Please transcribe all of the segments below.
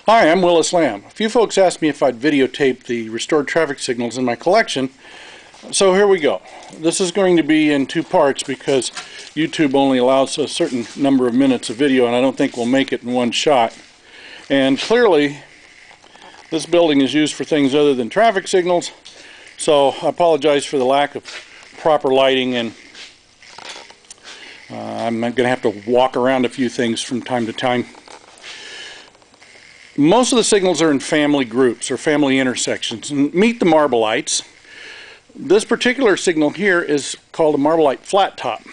Hi, I'm Willis Lamb. A few folks asked me if I'd videotape the restored traffic signals in my collection, so here we go. This is going to be in two parts because YouTube only allows a certain number of minutes of video, and I don't think we'll make it in one shot. And clearly, this building is used for things other than traffic signals, so I apologize for the lack of proper lighting, and I'm going to have to walk around a few things from time to time. Most of the signals are in family groups or family intersections. And meet the Marble-ites. This particular signal here is called a Marble-ite flat top.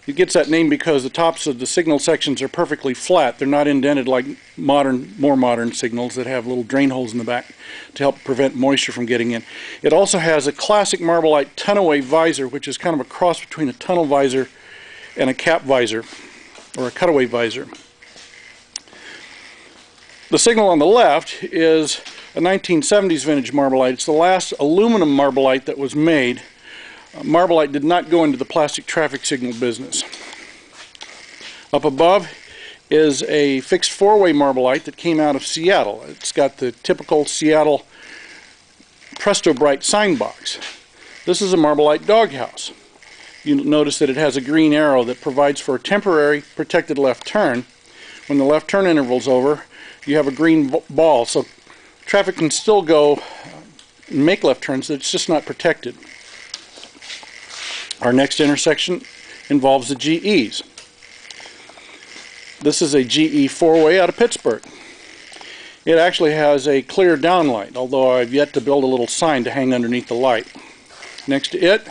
It gets that name because the tops of the signal sections are perfectly flat. They're not indented like more modern signals that have little drain holes in the back to help prevent moisture from getting in. It also has a classic Marble-ite tunnel-away visor, which is kind of a cross between a tunnel visor and a cap visor, or a cutaway visor. The signal on the left is a 1970s vintage Marble-ite. It's the last aluminum Marble-ite that was made. Marble-ite did not go into the plastic traffic signal business. Up above is a fixed four-way Marble-ite that came out of Seattle. It's got the typical Seattle Presto Bright sign box. This is a Marble-ite doghouse. You'll notice that it has a green arrow that provides for a temporary protected left turn. When the left turn interval is over, you have a green ball, so traffic can still go and make left turns. It's just not protected. Our next intersection involves the GEs. This is a GE four-way out of Pittsburgh. It actually has a clear downlight, although I've yet to build a little sign to hang underneath the light. Next to it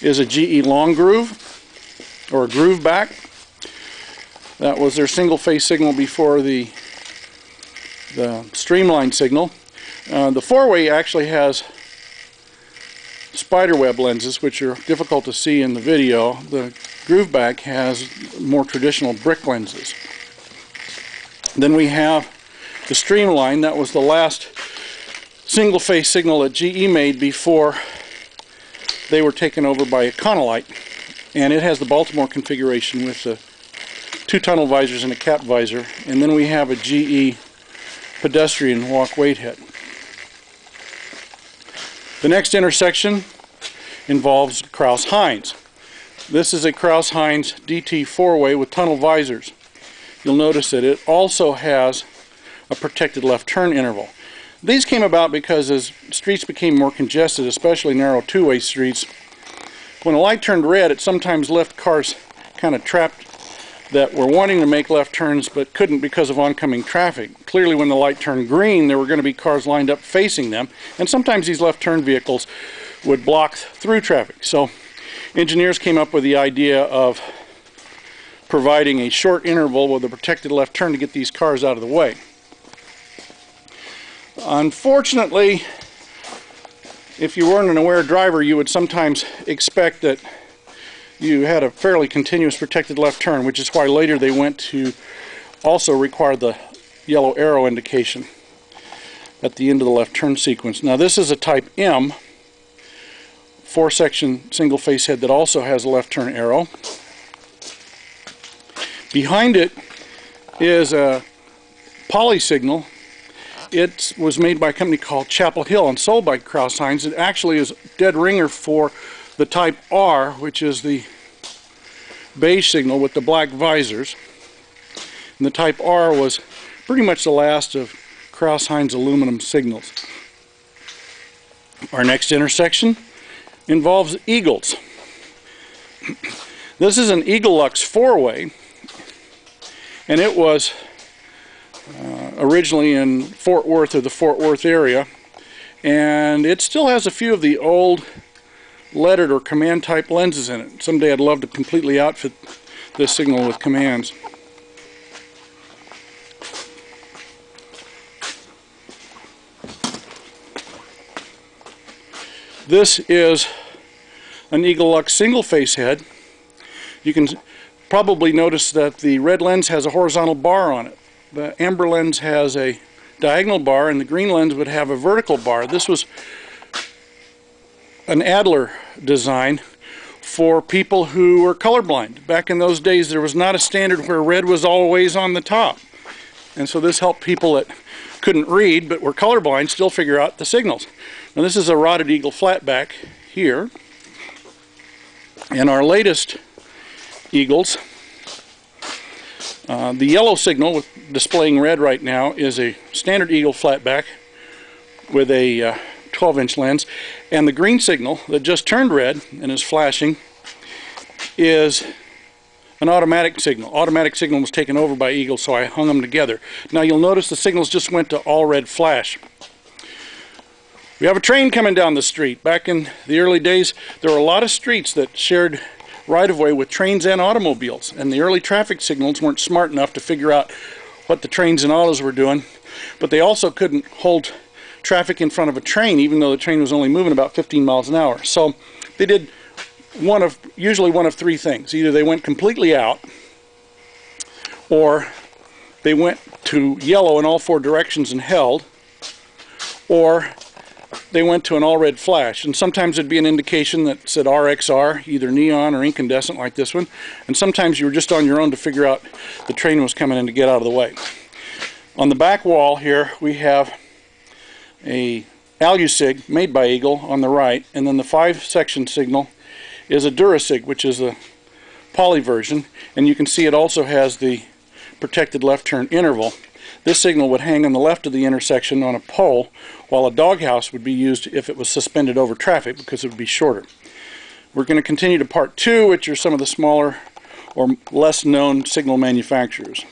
is a GE long groove, or a groove back. That was their single-phase signal before the streamline signal. The four-way actually has spiderweb lenses, which are difficult to see in the video. The grooveback has more traditional brick lenses. Then we have the streamline. That was the last single-phase signal that GE made before they were taken over by Econolite, and it has the Baltimore configuration with the two tunnel visors and a cap visor. And then we have a GE pedestrian walk weight head. The next intersection involves Crouse-Hinds. This is a Crouse-Hinds DT four-way with tunnel visors. You'll notice that it also has a protected left turn interval. These came about because as streets became more congested, especially narrow two-way streets, when a light turned red, it sometimes left cars kind of trapped that were wanting to make left turns but couldn't because of oncoming traffic. Clearly, when the light turned green, there were going to be cars lined up facing them, and sometimes these left turn vehicles would block through traffic. So engineers came up with the idea of providing a short interval with a protected left turn to get these cars out of the way. Unfortunately, if you weren't an aware driver, you would sometimes expect that you had a fairly continuous protected left turn, which is why later they went to also require the yellow arrow indication at the end of the left turn sequence. Now this is a Type M four-section single-face head that also has a left turn arrow. Behind it is a poly signal. It was made by a company called Chapel Hill and sold by Crouse-Hinds. It actually is dead ringer for the Type R, which is the beige signal with the black visors. And the Type R was pretty much the last of Crouse-Hinds aluminum signals. Our next intersection involves Eagles. This is an Eagle-Lux four-way, and it was originally in Fort Worth, or the Fort Worth area, and it still has a few of the old lettered or command type lenses in it. Someday I'd love to completely outfit this signal with commands. This is an Eagle-Lux single-face head. You can probably notice that the red lens has a horizontal bar on it. The amber lens has a diagonal bar, and the green lens would have a vertical bar. This was an Adler design for people who were colorblind. Back in those days, there was not a standard where red was always on the top. And so this helped people that couldn't read but were colorblind still figure out the signals. Now this is a Rotted Eagle flatback here. And our latest Eagles, the yellow signal with displaying red right now is a standard Eagle flatback with a 12-inch lens, and the green signal that just turned red and is flashing is an automatic signal. Automatic signal was taken over by Eagle, so I hung them together. Now you'll notice the signals just went to all red flash. We have a train coming down the street. Back in the early days, there were a lot of streets that shared right-of-way with trains and automobiles, and the early traffic signals weren't smart enough to figure out what the trains and autos were doing, but they also couldn't hold traffic in front of a train, even though the train was only moving about 15 miles an hour. So they did usually one of three things. Either they went completely out, or they went to yellow in all four directions and held, or they went to an all red flash. And sometimes there'd be an indication that said RXR, either neon or incandescent like this one, and sometimes you were just on your own to figure out the train was coming in to get out of the way. On the back wall here we have a Alusig made by Eagle on the right, and then the 5-section signal is a Durasig, which is a poly version, and you can see it also has the protected left turn interval. This signal would hang on the left of the intersection on a pole, while a doghouse would be used if it was suspended over traffic because it would be shorter. We're going to continue to part 2, which are some of the smaller or less known signal manufacturers.